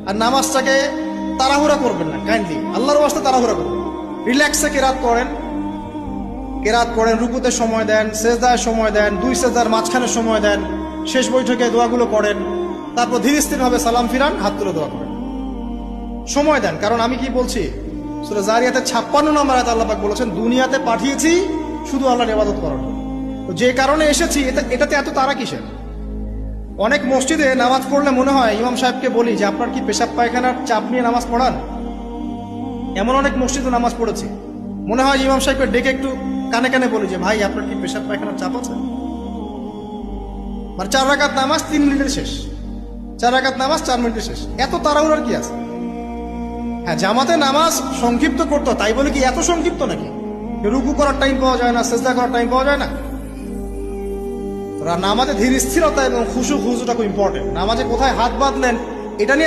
আর নামাজটাকে তাড়াহুড়া করবেন না, কাইন্ডলি আল্লাহর ওয়াস্তে তাড়াহুড়া করবেন। রিল্যাক্সে কেরাত করেন, রুকুতে সময় দেন, সেজদায় সময় দেন, দুই সেজদার মাঝখানে সময় দেন, শেষ বৈঠকে দোয়াগুলো করেন, তারপর ধীরে স্থিরভাবে সালাম ফিরান, হাত তুলে দোয়া করেন, সময় দেন। কারণ আমি কি বলছি, সূরা জারিয়াতে 56 নম্বর আয়াতে আল্লাহ পাক বলেছেন, দুনিয়াতে পাঠিয়েছি শুধু আল্লাহর ইবাদত করার জন্য। তো যে কারণে এসেছি, এটাতে এত তাড়া কিসের? অনেক মসজিদে নামাজ পড়লে মনে হয় ইমাম সাহেবকে বলি যে আপনার কি পেশাব পায়খানার চাপ নিয়ে নামাজ পড়ান? এমন অনেক মসজিদে নামাজ পড়েছি, মনে হয় ইমাম সাহেবকে ডেকে একটু কানে কানে বলি যে ভাই আপনার কি পেশাব পায়খানার চাপ আছে? মানে 4 রাকাত নামাজ 3 মিনিটের শেষ, 4 রাকাত নামাজ 4 মিনিটের শেষ, এত তাড়াহুড়ার কি আছে? হ্যাঁ, জামাতে নামাজ সংক্ষিপ্ত করতো, তাই বলে কি এত সংক্ষিপ্ত নাকি? রুকু করার টাইম পাওয়া যায় না, সেজদা করার টাইম পাওয়া যায় না? নামাজে ধীর স্থিরতা এবং খুশু খুজুটা খুব ইম্পর্টেন্ট। নামাজে কোথায় হাত বাঁধলেন এটা নিয়ে